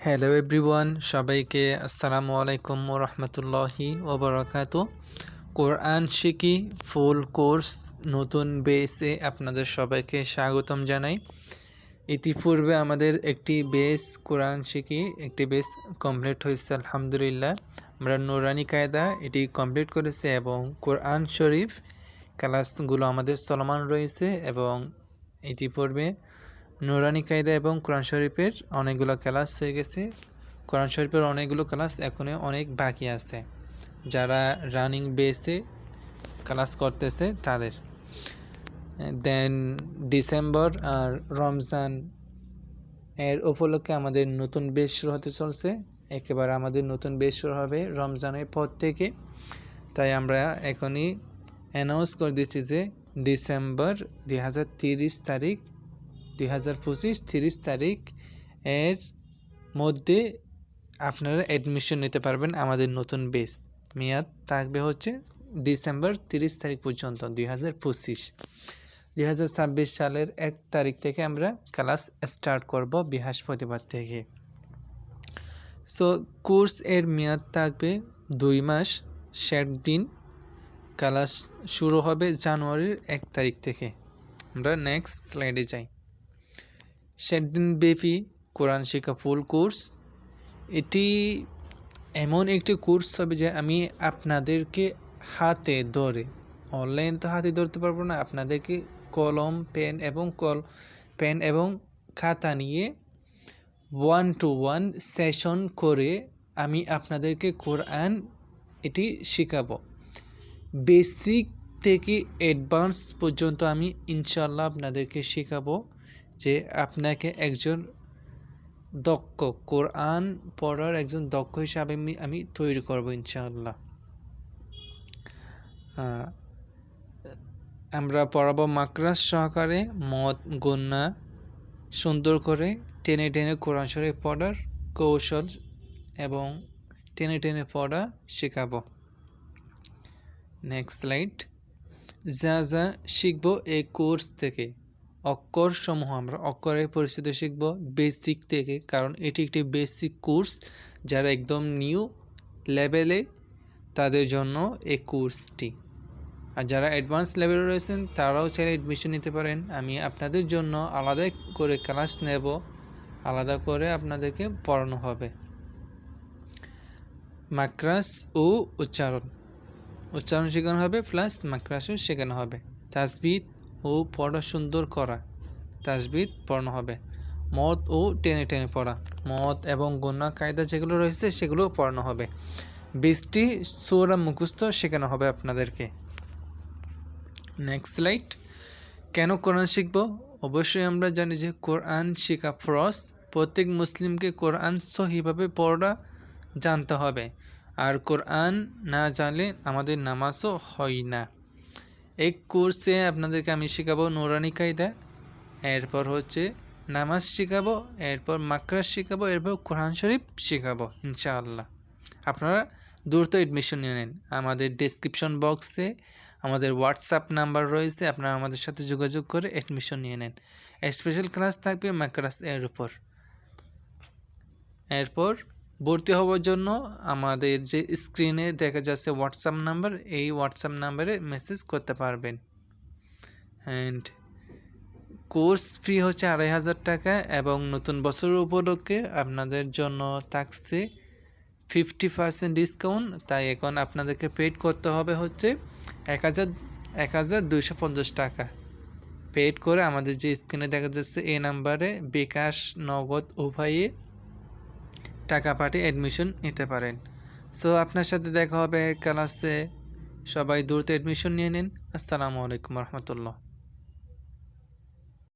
Hello everyone, সবাইকে আসসালামু আলাইকুম ওয়া রাহমাতুল্লাহি ওয়া বারাকাতুহু। কোরআন শিখি ফুল কোর্স নতুন বেসে আপনাদের সবাইকে স্বাগতম জানাই। ইতিপূর্বে আমাদের একটি বেস কোরআন শিখি একটি বেস কমপ্লিট হয়েছে আলহামদুলিল্লাহ। আমরা নুরানি কায়দা এটি কমপ্লিট করেছি এবং কোরআন শরীফ ক্লাসগুলো আমাদের চলমান রয়েছে এবং ইতিপূর্বে নুরানি কায়দা এবং কোরআন শরীফের অনেকগুলো ক্লাস হয়ে গেছে। কোরআন শরীফের অনেকগুলো ক্লাস এখনও অনেক বাকি আছে, যারা রানিং বেসে ক্লাস করতেছে তাদের। দেন ডিসেম্বর আর রমজান এর উপলক্ষে আমাদের নতুন বেস শুরু হতে চলছে। একেবারে আমাদের নতুন বেস শুরু হবে রমজানের পর থেকে। তাই আমরা এখনই অ্যানাউন্স করে দিচ্ছি যে ডিসেম্বর 2023 তারিখ 2025 30 তারিখ এর মধ্যে আপনারা অ্যাডমিশন নিতে পারবেন। আমাদের নতুন বেস মেয়াদ থাকবে হচ্ছে ডিসেম্বর 30 তারিখ পর্যন্ত 2025। 2026 সালের 1 তারিখ থেকে আমরা ক্লাস স্টার্ট করব বৃহস্পতিবার থেকে। সো কোর্স এর মেয়াদ থাকবে 2 মাস 60 দিন। ক্লাস শুরু হবে জানুয়ারির 1 তারিখ থেকে। আমরা নেক্সট স্লাইডে যাই। 60 দিন ব্যাপী কোরআন শিক্ষা ফুল কোর্স, এটি এমন একটি কোর্স হবে যে আমি আপনাদেরকে হাতে ধরে, অনলাইন তো হাতে ধরতে পারবো না, আপনাদেরকে কলম পেন এবং খাতা নিয়ে 1-to-1 সেশন করে আমি আপনাদেরকে কোরআন এটি শেখাবো। বেসিক থেকে অ্যাডভান্স পর্যন্ত আমি ইনশাল্লাহ আপনাদেরকে শেখাবো, যে আপনাকে একজন দক্ষ কোরআন পড়ার একজন দক্ষ হিসাবে আমি তৈরি করব ইনশাআল্লাহ। আমরা পড়াবো মাকরাজ সহকারে, মদ গুন্না সুন্দর করে টেনে টেনে কোরআন শরীফ পড়ার কৌশল এবং টেনে টেনে পড়া শেখাবো। Next slide. যা যা শিখবো এই কোর্স থেকে, অক্ষর সমূহ আমরা অক্ষরের পরিচিতি শিখব বেসিক থেকে, কারণ এটি একটি বেসিক কোর্স। যারা একদম নিউ লেভেলে তাদের জন্য এই কোর্সটি, আর যারা অ্যাডভান্স লেভেলে রয়েছেন তারাও চাইলে অ্যাডমিশন নিতে পারেন। আমি আপনাদের জন্য আলাদা করে ক্লাস নেব, আলাদা করে আপনাদেরকে পড়ানো হবে। মাকরাজ ও উচ্চারণ শেখানো হবে, প্লাস মাকরাজও শেখানো হবে। তাসবিদ ও পড়া সুন্দর করা, তাসবিদ পড়ানো হবে। মদ ও টেনে টেনে পড়া, মদ এবং গুন্না কায়দা যেগুলো রয়েছে সেগুলোও পড়ানো হবে। 20টি সূরা মুখস্থ শেখানো হবে আপনাদেরকে। Next slide. কেন কোরআন শিখব? অবশ্যই আমরা জানি যে কোরআন শেখা ফরজ। প্রত্যেক মুসলিমকে কোরআন সহিভাবে পড়া জানতে হবে, আর কোরআন না জানলে আমাদের নামাজও হয় না। এই কোর্সে আপনাদেরকে আমি শেখাবো নুরানি কায়দা, এরপর হচ্ছে নামাজ শেখাবো, এরপর মাকরাজ শেখাবো, এরপর কোরআন শরীফ শেখাবো ইনশাআল্লাহ। আপনারা দ্রুত এডমিশন নিয়ে নেন। আমাদের ডেসক্রিপশন বক্সে আমাদের হোয়াটসঅ্যাপ নাম্বার রয়েছে, আপনারা আমাদের সাথে যোগাযোগ করে এডমিশন নিয়ে নেন। স্পেশাল ক্লাস থাকবে মাকরাজ এর উপর। এরপর ভর্তি হওয়ার জন্য আমাদের যে স্ক্রিনে দেখা যাচ্ছে হোয়াটসঅ্যাপ নাম্বার, এই হোয়াটসঅ্যাপ নাম্বারে মেসেজ করতে পারবেন। অ্যান্ড কোর্স ফি হচ্ছে 2500 টাকা এবং নতুন বছরের উপলক্ষে আপনাদের জন্য থাকছে 50% ডিসকাউন্ট। তাই এখন আপনাদেরকে পেড করতে হবে হচ্ছে 1250 টাকা। পেড করে আমাদের যে স্ক্রিনে দেখা যাচ্ছে এই নাম্বারে বিকাশ নগদ উভয়ে টাকা পাঠিয়ে অ্যাডমিশন নিতে পারেন। সো আপনার সাথে দেখা হবে ক্লাসে। সবাই দ্রুত অ্যাডমিশন নিয়ে নিন। আসসালামু আলাইকুম রহমতুল্লাহ।